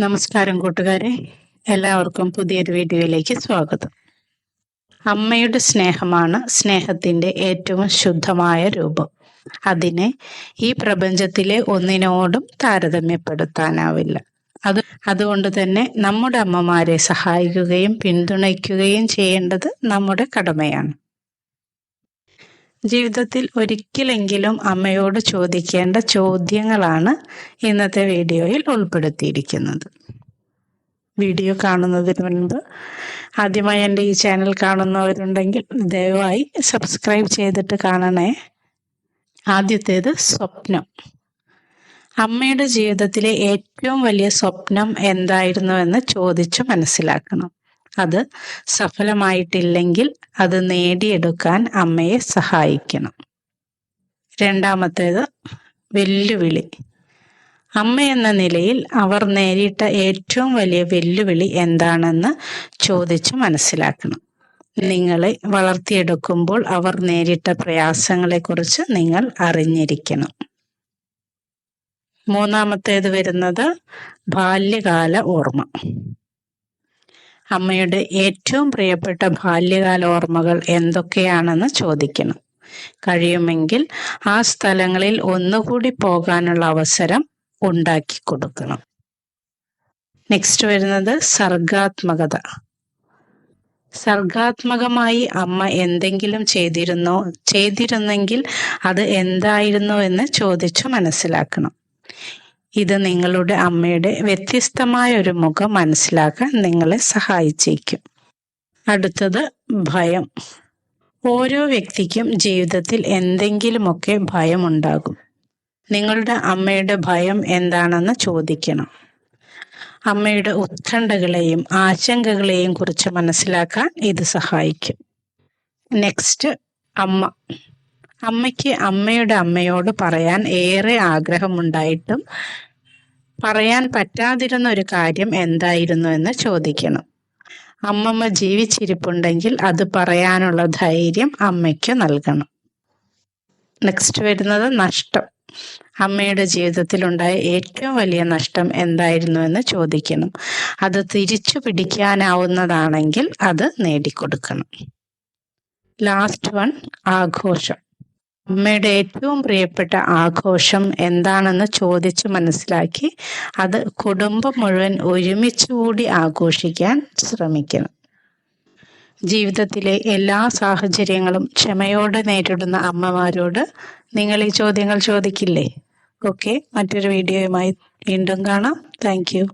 നമസ്കാരം കൂട്ടുകാരെ, എല്ലാവർക്കും പുതിയൊരു വീഡിയോയിലേക്ക് സ്വാഗതം. അമ്മയുടെ സ്നേഹമാണ് സ്നേഹത്തിൻ്റെ ഏറ്റവും ശുദ്ധമായ രൂപം. അതിനെ ഈ പ്രപഞ്ചത്തിലെ ഒന്നിനോടും താരതമ്യപ്പെടുത്താനാവില്ല. അതുകൊണ്ട് തന്നെ നമ്മുടെ അമ്മമാരെ സഹായിക്കുകയും പിന്തുണയ്ക്കുകയും ചെയ്യേണ്ടത് നമ്മുടെ കടമയാണ്. ജീവിതത്തിൽ ഒരിക്കലെങ്കിലും അമ്മയോട് ചോദിക്കേണ്ട ചോദ്യങ്ങളാണ് ഇന്നത്തെ വീഡിയോയിൽ ഉൾപ്പെടുത്തിയിരിക്കുന്നത്. വീഡിയോ കാണുന്നതിന് മുൻപ് ആദ്യമായി എൻ്റെ ഈ ചാനൽ കാണുന്നവരുണ്ടെങ്കിൽ ദയവായി സബ്സ്ക്രൈബ് ചെയ്തിട്ട് കാണണേ. ആദ്യത്തേത് സ്വപ്നം. അമ്മയുടെ ജീവിതത്തിലെ ഏറ്റവും വലിയ സ്വപ്നം എന്തായിരുന്നുവെന്ന് ചോദിച്ചു മനസ്സിലാക്കണം. അത് സഫലമായിട്ടില്ലെങ്കിൽ അത് നേടിയെടുക്കാൻ അമ്മയെ സഹായിക്കണം. രണ്ടാമത്തേത് വെല്ലുവിളി. അമ്മ എന്ന നിലയിൽ അവർ നേരിട്ട ഏറ്റവും വലിയ വെല്ലുവിളി എന്താണെന്ന് ചോദിച്ചു മനസ്സിലാക്കണം. നിങ്ങളെ വളർത്തിയെടുക്കുമ്പോൾ അവർ നേരിട്ട പ്രയാസങ്ങളെക്കുറിച്ച് നിങ്ങൾ അറിഞ്ഞിരിക്കണം. മൂന്നാമത്തേത് വരുന്നത് ബാല്യകാല ഓർമ്മ. അമ്മയുടെ ഏറ്റവും പ്രിയപ്പെട്ട ബാല്യകാല ഓർമ്മകൾ എന്തൊക്കെയാണെന്ന് ചോദിക്കണം. കഴിയുമെങ്കിൽ ആ സ്ഥലങ്ങളിൽ ഒന്നുകൂടി പോകാനുള്ള അവസരം ഉണ്ടാക്കി കൊടുക്കണം. നെക്സ്റ്റ് വരുന്നത് സർഗാത്മകത. സർഗാത്മകമായി അമ്മ എന്തെങ്കിലും ചെയ്തിരുന്നെങ്കിൽ അത് എന്തായിരുന്നു എന്ന് ചോദിച്ചു മനസ്സിലാക്കണം. ഇത് നിങ്ങളുടെ അമ്മയുടെ വ്യത്യസ്തമായ ഒരു മുഖം മനസ്സിലാക്കാൻ നിങ്ങളെ സഹായിച്ചേക്കും. അടുത്തത് ഭയം. ഓരോ വ്യക്തിക്കും ജീവിതത്തിൽ എന്തെങ്കിലുമൊക്കെ ഭയമുണ്ടാകും. നിങ്ങളുടെ അമ്മയുടെ ഭയം എന്താണെന്ന് ചോദിക്കണം. അമ്മയുടെ ഉത്കണ്ഠകളെയും ആശങ്കകളെയും കുറിച്ച് മനസ്സിലാക്കാൻ ഇത് സഹായിക്കും. നെക്സ്റ്റ്, അമ്മ. അമ്മയ്ക്ക് അമ്മയുടെ അമ്മയോട് പറയാൻ ഏറെ ആഗ്രഹമുണ്ടായിട്ടും പറയാൻ പറ്റാതിരുന്ന ഒരു കാര്യം എന്തായിരുന്നു എന്ന് ചോദിക്കണം. അമ്മമ്മ ജീവിച്ചിരിപ്പുണ്ടെങ്കിൽ അത് പറയാനുള്ള ധൈര്യം അമ്മയ്ക്ക് നൽകണം. നെക്സ്റ്റ് വരുന്നത് നഷ്ടം. അമ്മയുടെ ജീവിതത്തിലുണ്ടായ ഏറ്റവും വലിയ നഷ്ടം എന്തായിരുന്നു എന്ന് ചോദിക്കണം. അത് തിരിച്ചു പിടിക്കാനാവുന്നതാണെങ്കിൽ അത് നേടിക്കൊടുക്കണം. ലാസ്റ്റ് വൺ, ആഘോഷം. അമ്മയുടെ ഏറ്റവും പ്രിയപ്പെട്ട ആഘോഷം എന്താണെന്ന് ചോദിച്ചു മനസ്സിലാക്കി അത് കുടുംബം മുഴുവൻ ഒരുമിച്ചുകൂടി ആഘോഷിക്കാൻ ശ്രമിക്കണം. ജീവിതത്തിലെ എല്ലാ സാഹചര്യങ്ങളും ക്ഷമയോടെ നേരിടുന്ന അമ്മമാരോട് നിങ്ങൾ ഈ ചോദ്യങ്ങൾ ചോദിക്കില്ലേ? ഓക്കെ, മറ്റൊരു വീഡിയോയുമായി വീണ്ടും കാണാം. Thank you.